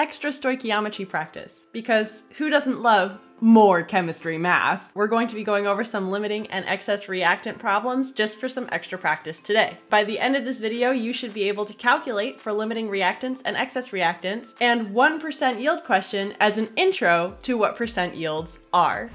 extra stoichiometry practice, because who doesn't love more chemistry math? We're going to be going over some limiting and excess reactant problems just for some extra practice today. By the end of this video, you should be able to calculate for limiting reactants and excess reactants and 1% yield question as an intro to what percent yields are.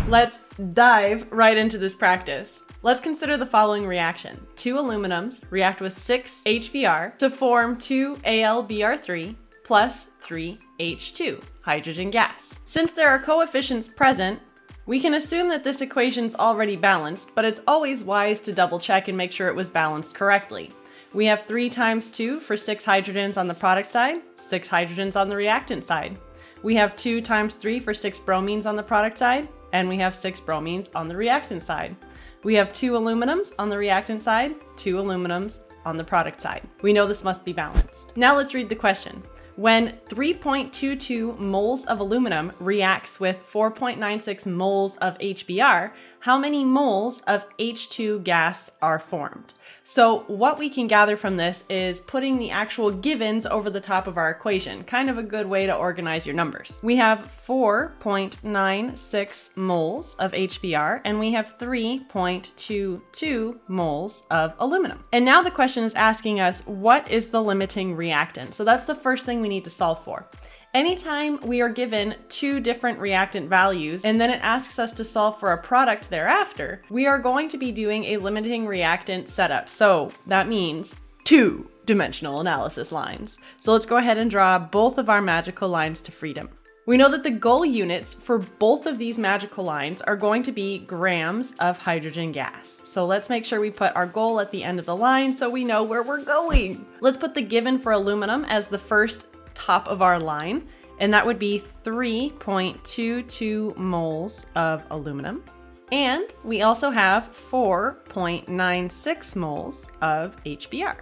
Let's dive right into this practice. Let's consider the following reaction. 2 aluminums react with 6 HBr to form 2 AlBr3 plus 3 H2, hydrogen gas. Since there are coefficients present, we can assume that this equation's already balanced, but it's always wise to double check and make sure it was balanced correctly. We have 3 times 2 for 6 hydrogens on the product side, 6 hydrogens on the reactant side. We have 2 times 3 for 6 bromines on the product side, and we have 6 bromines on the reactant side. We have 2 aluminums on the reactant side, 2 aluminums on the product side. We know this must be balanced. Now let's read the question. When 3.22 moles of aluminum reacts with 4.96 moles of HBr, how many moles of H2 gas are formed? So what we can gather from this is putting the actual givens over the top of our equation, kind of a good way to organize your numbers. We have 4.96 moles of HBr and we have 3.22 moles of aluminum. And now the question is asking us, what is the limiting reactant? So that's the first thing we need to solve for. Anytime we are given 2 different reactant values and then it asks us to solve for a product thereafter, we are going to be doing a limiting reactant setup. So that means 2-dimensional analysis lines. So let's go ahead and draw both of our magical lines to freedom. We know that the goal units for both of these magical lines are going to be grams of hydrogen gas. So let's make sure we put our goal at the end of the line so we know where we're going. Let's put the given for aluminum as the first top of our line, and that would be 3.22 moles of aluminum. And we also have 4.96 moles of HBr.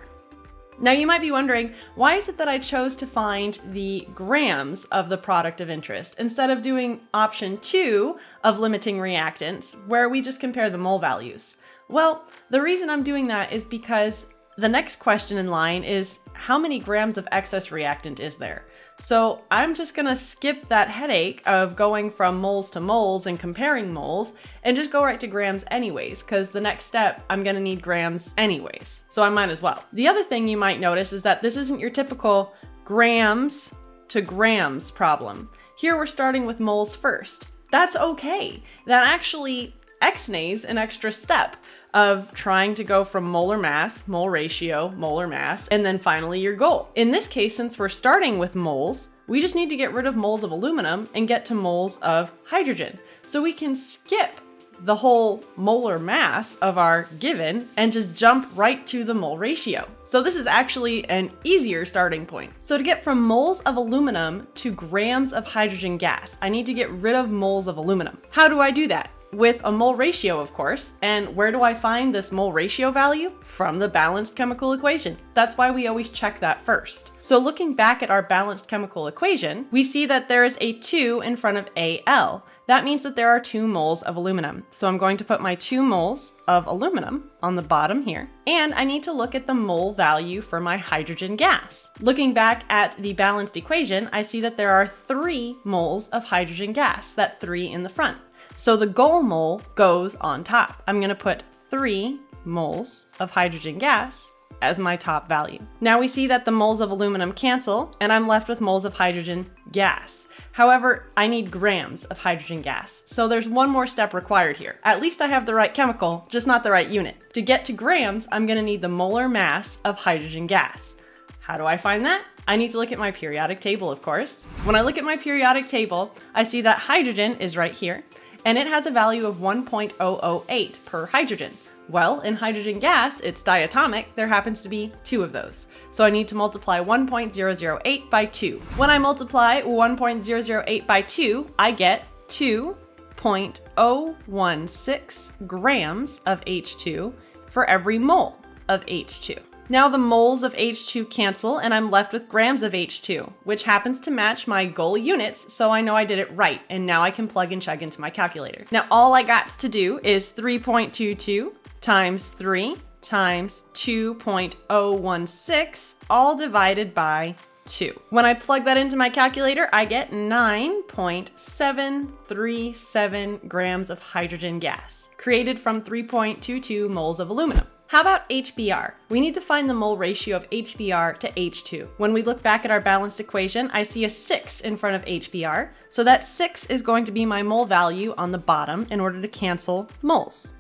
Now you might be wondering, why is it that I chose to find the grams of the product of interest instead of doing option 2 of limiting reactants, where we just compare the mole values? Well, the reason I'm doing that is because the next question in line is, how many grams of excess reactant is there? So I'm just gonna skip that headache of going from moles to moles and comparing moles and just go right to grams anyways, because the next step, I'm gonna need grams anyways. So I might as well. The other thing you might notice is that this isn't your typical grams to grams problem. Here we're starting with moles first. That's okay. That actually ixnays an extra step of trying to go from molar mass, mole ratio, molar mass, and then finally your goal. In this case, since we're starting with moles, we just need to get rid of moles of aluminum and get to moles of hydrogen. So we can skip the whole molar mass of our given and just jump right to the mole ratio. So this is actually an easier starting point. So to get from moles of aluminum to grams of hydrogen gas, I need to get rid of moles of aluminum. How do I do that? With a mole ratio, of course. And where do I find this mole ratio value? From the balanced chemical equation. That's why we always check that first. So looking back at our balanced chemical equation, we see that there is a 2 in front of Al. That means that there are 2 moles of aluminum. So I'm going to put my 2 moles of aluminum on the bottom here. And I need to look at the mole value for my hydrogen gas. Looking back at the balanced equation, I see that there are 3 moles of hydrogen gas, that 3 in the front. So the goal mole goes on top. I'm gonna put 3 moles of hydrogen gas as my top value. Now we see that the moles of aluminum cancel and I'm left with moles of hydrogen gas. However, I need grams of hydrogen gas. So there's one more step required here. At least I have the right chemical, just not the right unit. To get to grams, I'm gonna need the molar mass of hydrogen gas. How do I find that? I need to look at my periodic table, of course. When I look at my periodic table, I see that hydrogen is right here, and it has a value of 1.008 per hydrogen. Well, in hydrogen gas, it's diatomic. There happens to be 2 of those. So I need to multiply 1.008 by 2. When I multiply 1.008 by 2, I get 2.016 grams of H2 for every mole of H2. Now the moles of H2 cancel and I'm left with grams of H2, which happens to match my goal units, so I know I did it right, and now I can plug and chug into my calculator. Now all I got to do is 3.22 times 3 times 2.016, all divided by 2. When I plug that into my calculator, I get 9.737 grams of hydrogen gas, created from 3.22 moles of aluminum. How about HBr? We need to find the mole ratio of HBr to H2. When we look back at our balanced equation, I see a 6 in front of HBr, so that 6 is going to be my mole value on the bottom in order to cancel moles.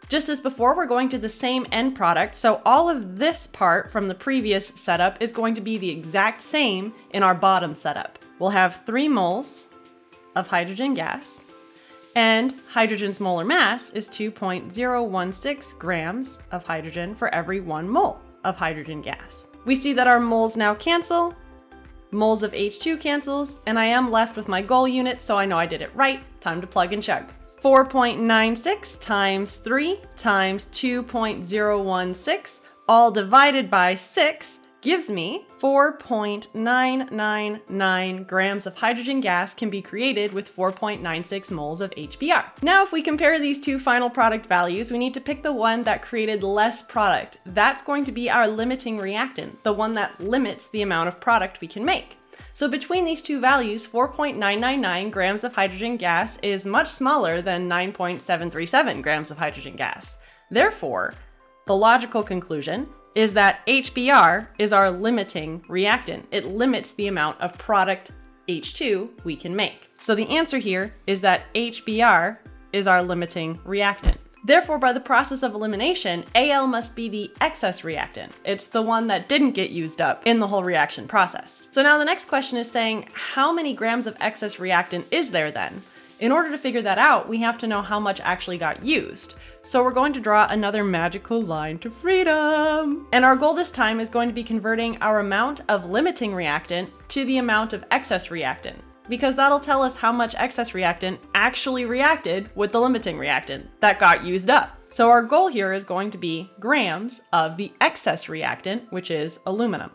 Just as before, we're going to the same end product, so all of this part from the previous setup is going to be the exact same in our bottom setup. We'll have 3 moles of hydrogen gas, and hydrogen's molar mass is 2.016 grams of hydrogen for every 1 mole of hydrogen gas. We see that our moles now cancel, moles of H2 cancels, and I am left with my goal unit, so I know I did it right. Time to plug and chug. 4.96 times 3 times 2.016, all divided by 6, gives me 4.999 grams of hydrogen gas can be created with 4.96 moles of HBr. Now, if we compare these two final product values, we need to pick the one that created less product. That's going to be our limiting reactant, the one that limits the amount of product we can make. So between these two values, 4.999 grams of hydrogen gas is much smaller than 9.737 grams of hydrogen gas. Therefore, the logical conclusion is that HBr is our limiting reactant. It limits the amount of product H2 we can make. So the answer here is that HBr is our limiting reactant. Therefore, by the process of elimination, Al must be the excess reactant. It's the one that didn't get used up in the whole reaction process. So now the next question is saying, how many grams of excess reactant is there then? In order to figure that out, we have to know how much actually got used. So we're going to draw another magical line to freedom. And our goal this time is going to be converting our amount of limiting reactant to the amount of excess reactant, because that'll tell us how much excess reactant actually reacted with the limiting reactant that got used up. So our goal here is going to be grams of the excess reactant, which is aluminum.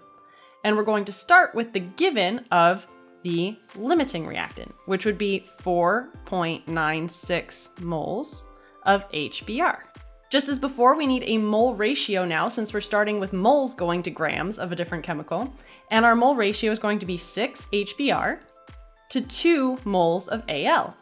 And we're going to start with the given of the limiting reactant, which would be 4.96 moles of HBr. Just as before, we need a mole ratio now, since we're starting with moles going to grams of a different chemical. And our mole ratio is going to be 6 HBr to 2 moles of Al.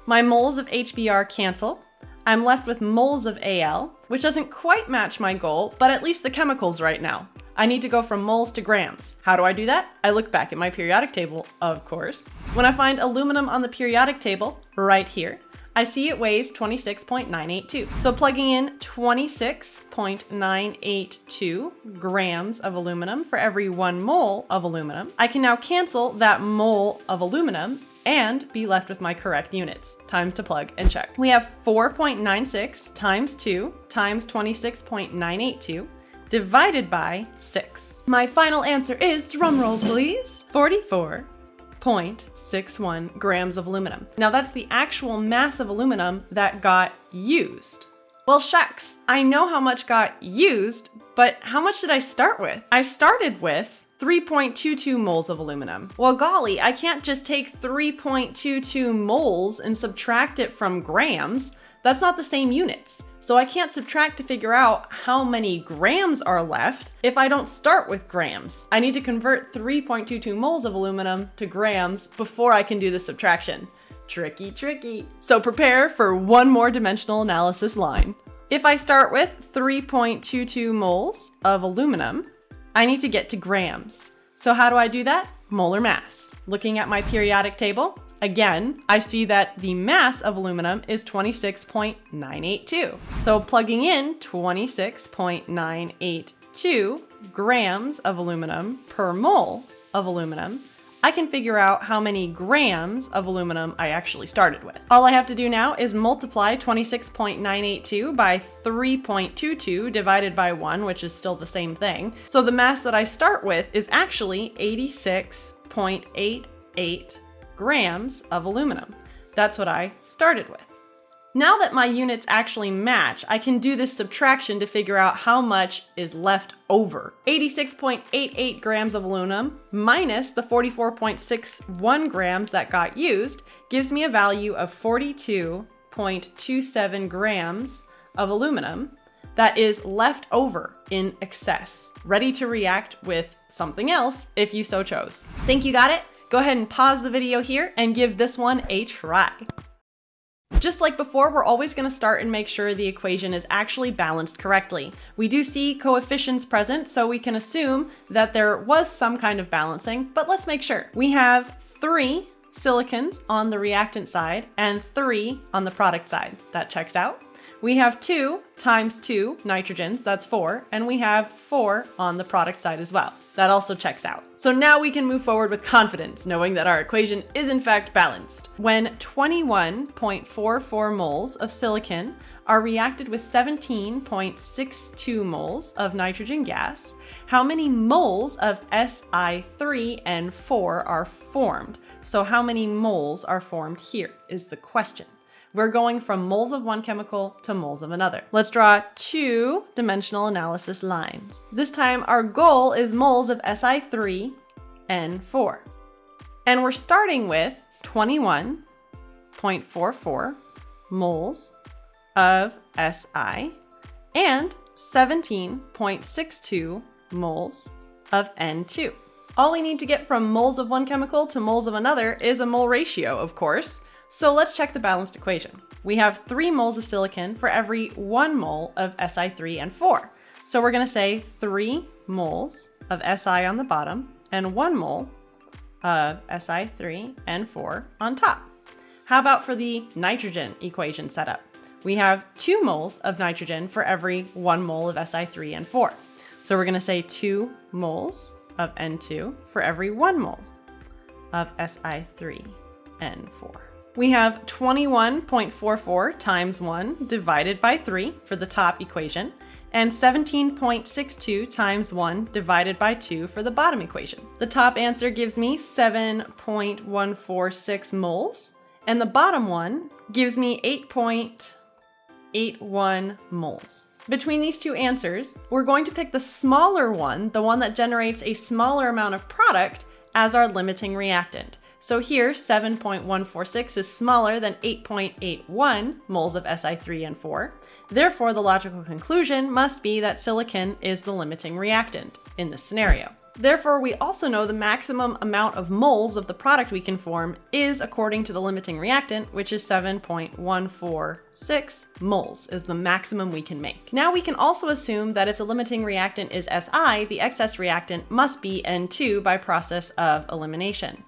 My moles of HBr cancel. I'm left with moles of Al, which doesn't quite match my goal, but at least the chemical's right now. I need to go from moles to grams. How do I do that? I look back at my periodic table, of course. When I find aluminum on the periodic table, right here, I see it weighs 26.982. So plugging in 26.982 grams of aluminum for every 1 mole of aluminum, I can now cancel that mole of aluminum and be left with my correct units. Time to plug and check. We have 4.96 times 2 times 26.982 divided by 6. My final answer is, drumroll please, 44.61 grams of aluminum. Now that's the actual mass of aluminum that got used. Well, shucks, I know how much got used, but how much did I start with? I started with 3.22 moles of aluminum. Well, golly, I can't just take 3.22 moles and subtract it from grams. That's not the same units. So I can't subtract to figure out how many grams are left if I don't start with grams. I need to convert 3.22 moles of aluminum to grams before I can do the subtraction. Tricky, tricky. So prepare for one more dimensional analysis line. If I start with 3.22 moles of aluminum, I need to get to grams. So how do I do that? Molar mass. Looking at my periodic table, again, I see that the mass of aluminum is 26.982. So plugging in 26.982 grams of aluminum per mole of aluminum, I can figure out how many grams of aluminum I actually started with. All I have to do now is multiply 26.982 by 3.22 divided by 1, which is still the same thing. So the mass that I start with is actually 86.88 grams of aluminum. That's what I started with. Now that my units actually match, I can do this subtraction to figure out how much is left over. 86.88 grams of aluminum minus the 44.61 grams that got used gives me a value of 42.27 grams of aluminum that is left over in excess, ready to react with something else if you so chose. Think you got it? Go ahead and pause the video here and give this one a try. Just like before, we're always going to start and make sure the equation is actually balanced correctly. We do see coefficients present, so we can assume that there was some kind of balancing, but let's make sure. We have 3 silicons on the reactant side and 3 on the product side. That checks out. We have 2 times 2 nitrogens, that's 4, and we have 4 on the product side as well. That also checks out. So now we can move forward with confidence, knowing that our equation is in fact balanced. When 21.44 moles of silicon are reacted with 17.62 moles of nitrogen gas, how many moles of Si3N4 are formed? So how many moles are formed here is the question. We're going from moles of one chemical to moles of another. Let's draw 2-dimensional analysis lines. This time our goal is moles of Si3N4. And we're starting with 21.44 moles of Si and 17.62 moles of N2. All we need to get from moles of one chemical to moles of another is a mole ratio, of course. So let's check the balanced equation. We have 3 moles of silicon for every 1 mole of Si3N4. So we're going to say 3 moles of Si on the bottom and 1 mole of Si3N4 on top. How about for the nitrogen equation setup? We have 2 moles of nitrogen for every 1 mole of Si3N4. So we're going to say 2 moles of N2 for every 1 mole of Si3N4. We have 21.44 times 1 divided by 3 for the top equation, and 17.62 times 1 divided by 2 for the bottom equation. The top answer gives me 7.146 moles, and the bottom one gives me 8.81 moles. Between these two answers, we're going to pick the smaller one, the one that generates a smaller amount of product, as our limiting reactant. So here, 7.146 is smaller than 8.81 moles of Si3N4. Therefore, the logical conclusion must be that silicon is the limiting reactant in this scenario. Therefore, we also know the maximum amount of moles of the product we can form is according to the limiting reactant, which is 7.146 moles is the maximum we can make. Now we can also assume that if the limiting reactant is Si, the excess reactant must be N2 by process of elimination.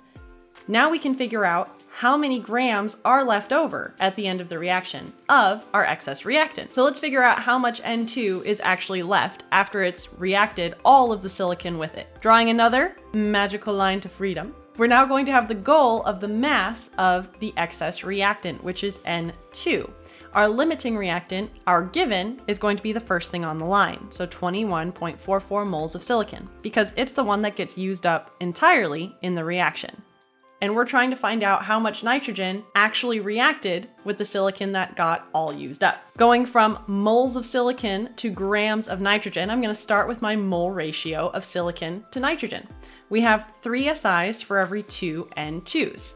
Now we can figure out how many grams are left over at the end of the reaction of our excess reactant. So let's figure out how much N2 is actually left after it's reacted all of the silicon with it. Drawing another magical line to freedom, we're now going to have the goal of the mass of the excess reactant, which is N2. Our limiting reactant, our given, is going to be the first thing on the line, so 21.44 moles of silicon, because it's the one that gets used up entirely in the reaction. And we're trying to find out how much nitrogen actually reacted with the silicon that got all used up. Going from moles of silicon to grams of nitrogen, I'm going to start with my mole ratio of silicon to nitrogen. We have 3 SIs for every 2 N2s.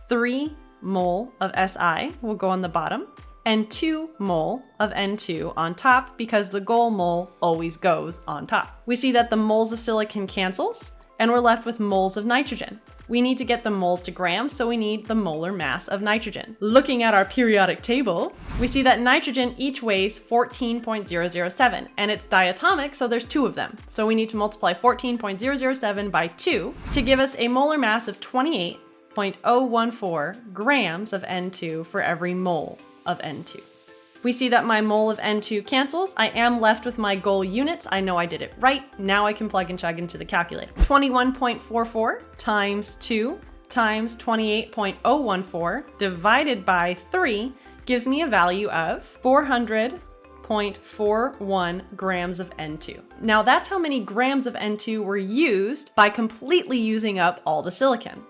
3 mole of Si will go on the bottom, and 2 mole of N2 on top, because the goal mole always goes on top. We see that the moles of silicon cancels, and we're left with moles of nitrogen. We need to get the moles to grams, so we need the molar mass of nitrogen. Looking at our periodic table, we see that nitrogen each weighs 14.007, and it's diatomic, so there's 2 of them. So we need to multiply 14.007 by 2 to give us a molar mass of 28.014 grams of N2 for every mole of N2. We see that my mole of N2 cancels. I am left with my goal units. I know I did it right. Now I can plug and chug into the calculator. 21.44 times 2 times 28.014 divided by 3 gives me a value of 400.41 grams of N2. Now that's how many grams of N2 were used by completely using up all the silicon.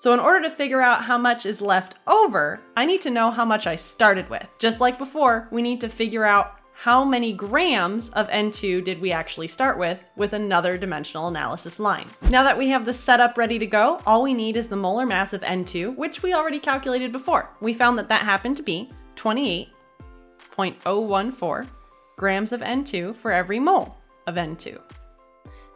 So in order to figure out how much is left over, I need to know how much I started with. Just like before, we need to figure out how many grams of N2 did we actually start with another dimensional analysis line. Now that we have the setup ready to go, all we need is the molar mass of N2, which we already calculated before. We found that that happened to be 28.014 grams of N2 for every mole of N2.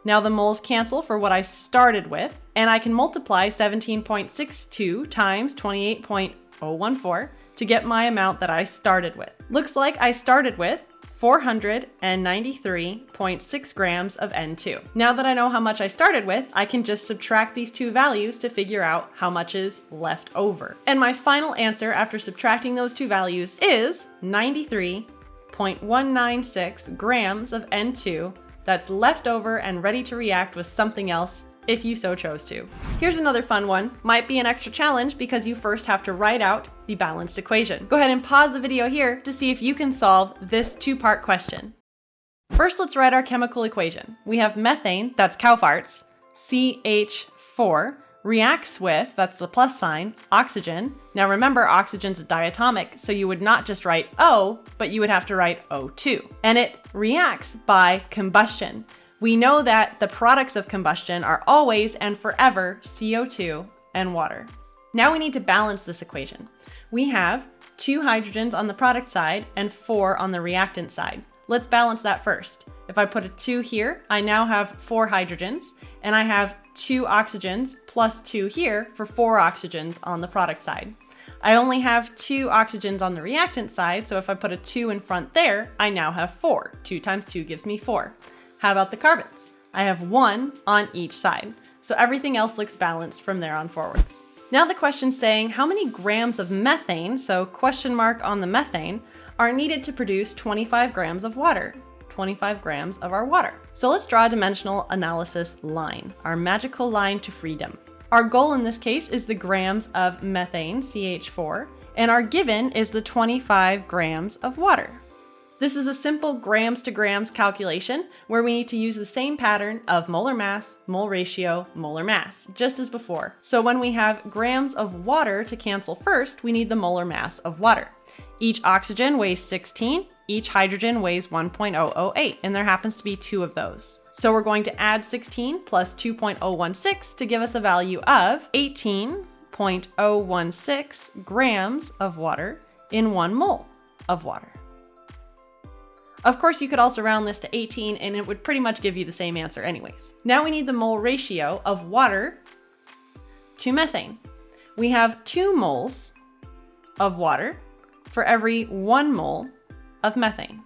Now the moles cancel for what I started with, and I can multiply 17.62 times 28.014 to get my amount that I started with. Looks like I started with 493.6 grams of N2. Now that I know how much I started with, I can just subtract these two values to figure out how much is left over. And my final answer after subtracting those two values is 93.196 grams of N2 that's left over and ready to react with something else if you so chose to. Here's another fun one. Might be an extra challenge because you first have to write out the balanced equation. Go ahead and pause the video here to see if you can solve this two-part question. First, let's write our chemical equation. We have methane, that's cow farts, CH4, reacts with, that's the plus sign, oxygen. Now remember, oxygen's diatomic, so you would not just write O, but you would have to write O2. And it reacts by combustion. We know that the products of combustion are always and forever CO2 and water. Now we need to balance this equation. We have 2 hydrogens on the product side and 4 on the reactant side. Let's balance that first. If I put a 2 here, I now have 4 hydrogens, and I have 2 oxygens plus 2 here for 4 oxygens on the product side. I only have 2 oxygens on the reactant side, so if I put a 2 in front there, I now have 4. 2 times 2 gives me 4. How about the carbons? I have 1 on each side, so everything else looks balanced from there on forwards. Now the question's saying how many grams of methane, so question mark on the methane, are needed to produce 25 grams of water. 25 grams of our water. So let's draw a dimensional analysis line, our magical line to freedom. Our goal in this case is the grams of methane, CH4, and our given is the 25 grams of water. This is a simple grams to grams calculation where we need to use the same pattern of molar mass, mole ratio, molar mass, just as before. So when we have grams of water to cancel first, we need the molar mass of water. Each oxygen weighs 16, each hydrogen weighs 1.008, and there happens to be 2 of those. So we're going to add 16 plus 2.016 to give us a value of 18.016 grams of water in 1 mole of water. Of course, you could also round this to 18 and it would pretty much give you the same answer anyways. Now we need the mole ratio of water to methane. We have 2 moles of water for every 1 mole of methane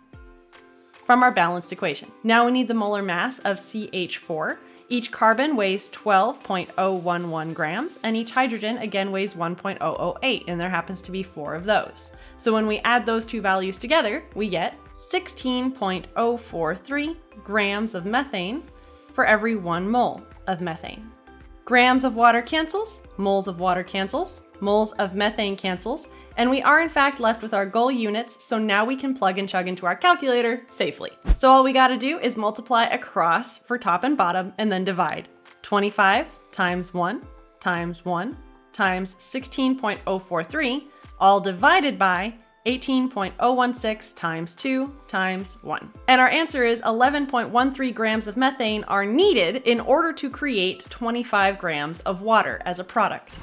from our balanced equation. Now we need the molar mass of CH4. Each carbon weighs 12.011 grams, and each hydrogen again weighs 1.008, and there happens to be 4 of those. So when we add those two values together, we get 16.043 grams of methane for every 1 mole of methane. Grams of water cancels, moles of water cancels, moles of methane cancels, and we are in fact left with our goal units, so now we can plug and chug into our calculator safely. So all we gotta do is multiply across for top and bottom and then divide. 25 times 1 times 1 times 16.043, all divided by 18.016 times 2 times 1. And our answer is 11.13 grams of methane are needed in order to create 25 grams of water as a product.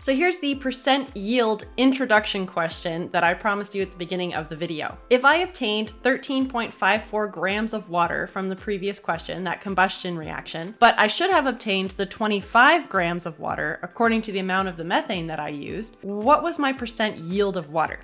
So here's the percent yield introduction question that I promised you at the beginning of the video. If I obtained 13.54 grams of water from the previous question, that combustion reaction, but I should have obtained the 25 grams of water according to the amount of the methane that I used, what was my percent yield of water?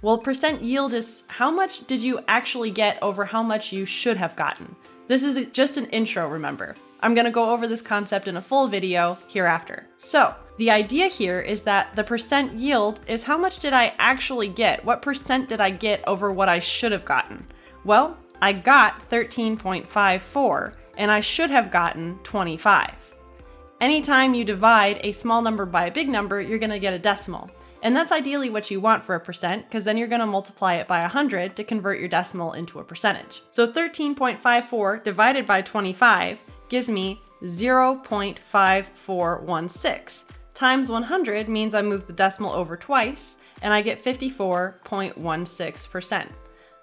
Well, percent yield is how much did you actually get over how much you should have gotten. This is just an intro, remember. I'm gonna go over this concept in a full video hereafter. So, the idea here is that the percent yield is how much did I actually get? What percent did I get over what I should have gotten? Well, I got 13.54 and I should have gotten 25. Anytime you divide a small number by a big number, you're gonna get a decimal. And that's ideally what you want for a percent, because then you're going to multiply it by 100 to convert your decimal into a percentage. So 13.54 divided by 25 gives me 0.5416 times 100 means I moved the decimal over twice, and I get 54.16%.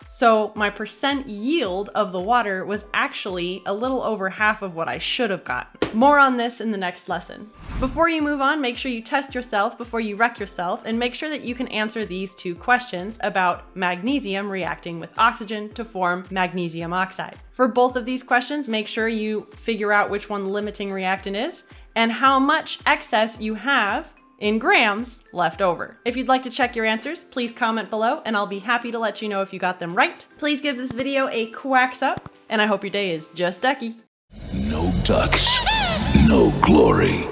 So my percent yield of the water was actually a little over half of what I should have got. More on this in the next lesson. Before you move on, make sure you test yourself before you wreck yourself, and make sure that you can answer these two questions about magnesium reacting with oxygen to form magnesium oxide. For both of these questions, make sure you figure out which one the limiting reactant is and how much excess you have in grams left over. If you'd like to check your answers, please comment below and I'll be happy to let you know if you got them right. Please give this video a quacks up, and I hope your day is just ducky. No ducks, no glory.